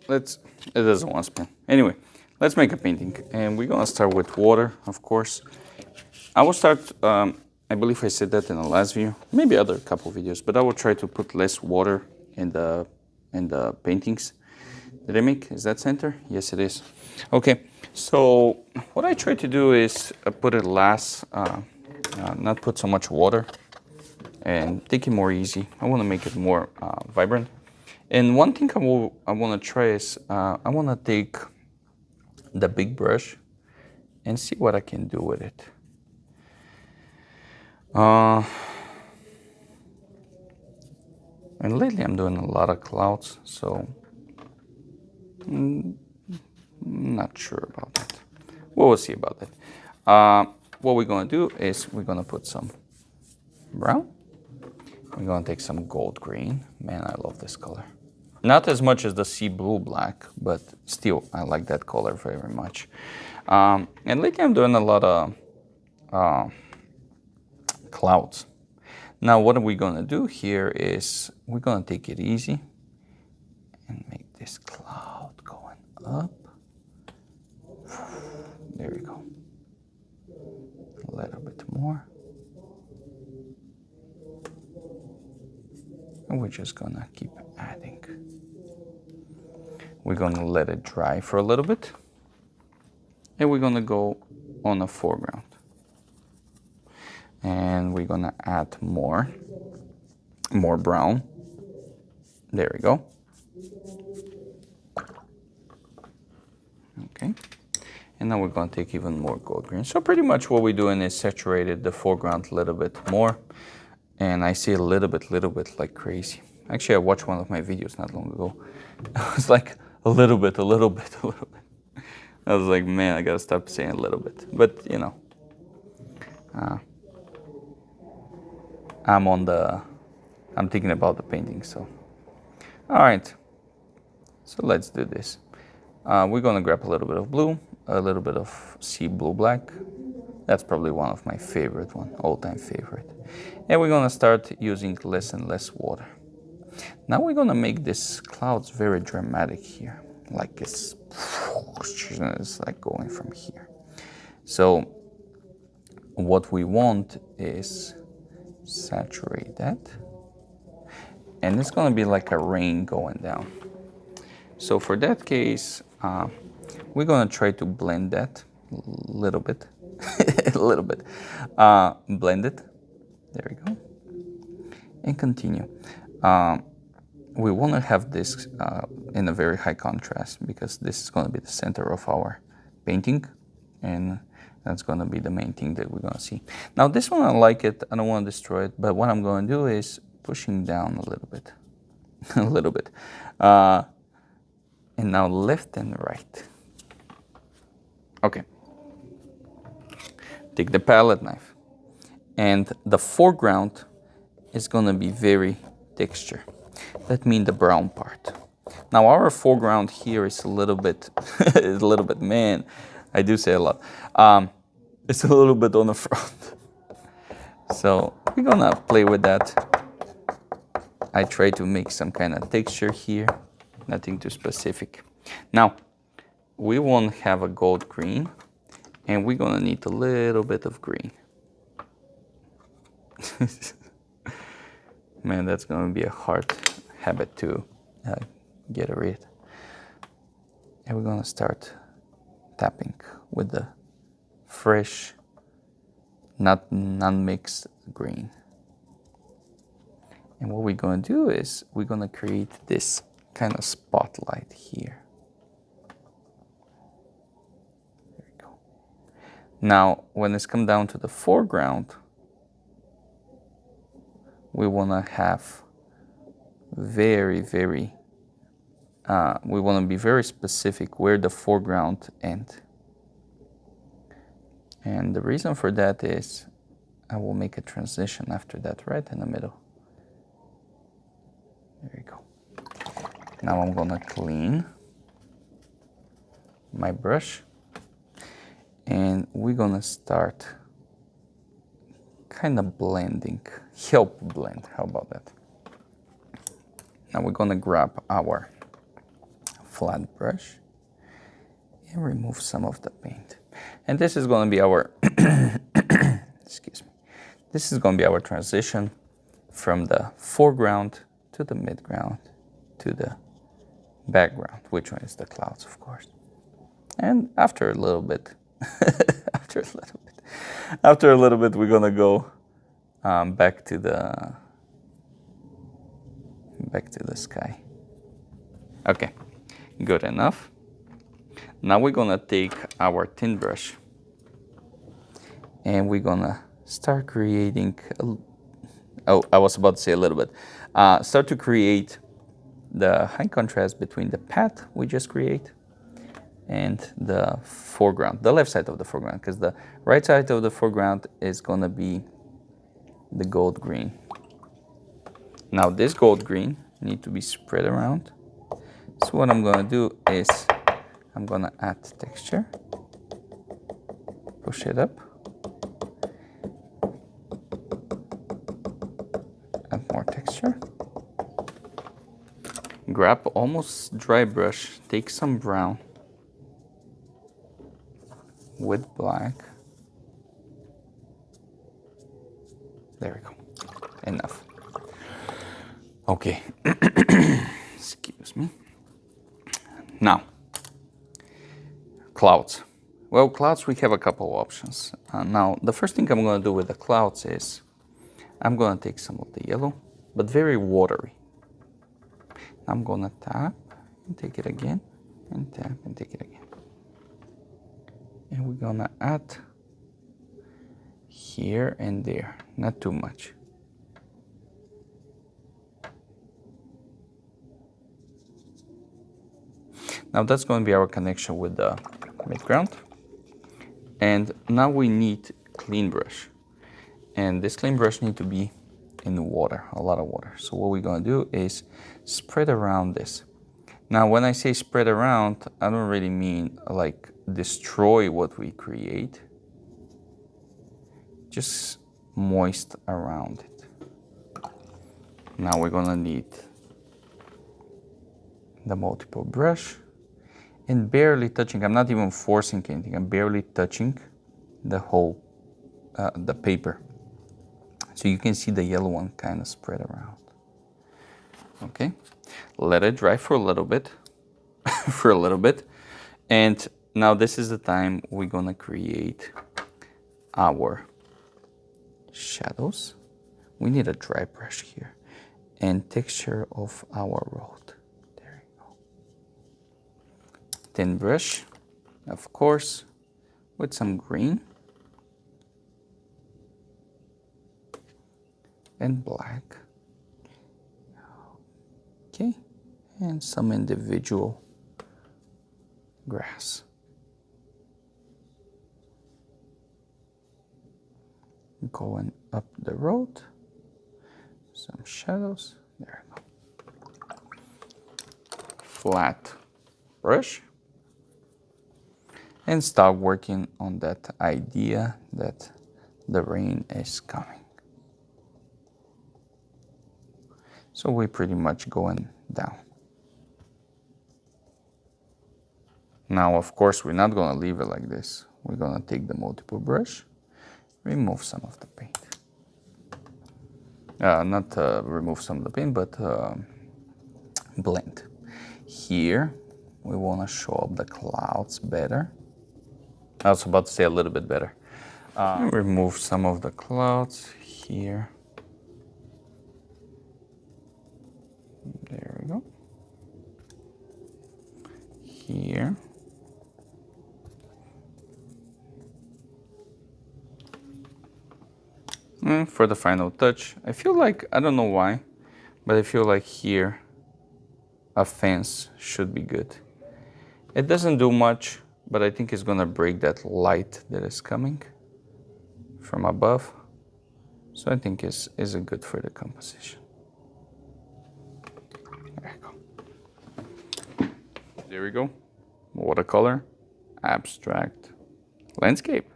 It doesn't want to spin. Anyway, let's make a painting. And we're gonna start with water, of course. I will start, I believe I said that in the last video, maybe other couple videos, but I will try to put less water in the paintings that I make. Is that center? Yes, it is. Okay, so what I try to do is put it last, not put so much water and take it more easy. I want to make it more vibrant. And one thing I want to try is I want to take the big brush and see what I can do with it. And lately I'm doing a lot of clouds, so not sure about that. We'll see about that. What we're gonna do is we're gonna put some brown. We're gonna take some gold green. Man, I love this color. Not as much as the sea blue black, but still I like that color very much. And lately I'm doing a lot of clouds. Now what are we gonna do here is we're gonna take it easy and make this cloud going up. There we go. A little bit more. And we're just gonna keep adding. We're gonna let it dry for a little bit. And we're gonna go on the foreground. And we're gonna add more brown. There we go. Okay. And now we're gonna take even more gold green. So pretty much what we're doing is saturated the foreground a little bit more. And I see a little bit like crazy. Actually, I watched one of my videos not long ago. I was like, a little bit. I was like, man, I gotta stop saying a little bit. But, you know, I'm thinking about the painting, so. All right, so let's do this. We're gonna grab a little bit of blue, a little bit of sea blue black. That's probably one of my favorite all-time favorite. And we're gonna start using less and less water. Now we're gonna make this clouds very dramatic here. Like it's like going from here. So what we want is saturate that. And it's gonna be like a rain going down. So for that case, we're gonna try to blend that a little bit. A little bit. Blend it. There we go. And continue. We want to have this in a very high contrast because this is going to be the center of our painting, and that's going to be the main thing that we're going to see. Now this one I like it. I don't want to destroy it, but what I'm going to do is pushing down a little bit. A little bit. And now left and right. Okay. Take the palette knife. And the foreground is going to be very texture. That means the brown part. Now our foreground here is a little bit, man, I do say a lot. It's a little bit on the front. So we're going to play with that. I try to make some kind of texture here. Nothing too specific. Now, we won't have a gold green, and we're gonna need a little bit of green. Man, that's gonna be a hard habit to get rid. And we're gonna start tapping with the fresh, not non-mixed green. And what we're gonna do is we're gonna create this kind of spotlight here. There we go. Now, when it's come down to the foreground, we want to have we want to be very specific where the foreground ends. And the reason for that is I will make a transition after that right in the middle. There we go. Now I'm gonna clean my brush and we're gonna start kind of blending, help blend, how about that? Now we're gonna grab our flat brush and remove some of the paint. And this is going to be our, excuse me, this is going to be our transition from the foreground to the midground to the background, which one is the clouds, of course. And after a little bit, after a little bit, we're going to go back to the sky. Okay, good enough. Now we're gonna take our tint brush and we're gonna start creating, I was about to say a little bit, start to create the high contrast between the path we just create and the foreground, the left side of the foreground, because the right side of the foreground is gonna be the gold green. Now this gold green need to be spread around. So what I'm gonna do is I'm gonna add texture, push it up, add more texture, grab almost dry brush, take some brown with black. There we go, enough. Okay, excuse me. Now, clouds. Well, clouds, we have a couple options. Now, the first thing I'm going to do with the clouds is I'm going to take some of the yellow, but very watery. I'm going to tap and take it again, and tap and take it again. And we're going to add here and there, not too much. Now that's going to be our connection with the midground. And now we need clean brush. And this clean brush needs to be in water, a lot of water. So what we're going to do is spread around this. Now when I say spread around, I don't really mean like destroy what we create. Just moist around it. Now we're going to need the multiple brush. And barely touching, I'm not even forcing anything, I'm barely touching the whole, the paper. So you can see the yellow one kind of spread around. Okay, let it dry for a little bit, And now this is the time we're gonna create our shadows. We need a dry brush here and texture of our road. Thin brush, of course, with some green and black. Okay, and some individual grass. Going up the road, some shadows, there we go. Flat brush. And start working on that idea that the rain is coming. So we're pretty much going down. Now, of course, we're not going to leave it like this. We're going to take the multiple brush, remove some of the paint. Not remove some of the paint, but blend. Here, we want to show up the clouds better. I was about to say a little bit better. Remove some of the clouds here. There we go. Here. And for the final touch, I feel like, I don't know why, but I feel like here a fence should be good. It doesn't do much, but I think it's gonna break that light that is coming from above. So I think is a good for the composition. There we go. There we go. Watercolor, abstract, landscape.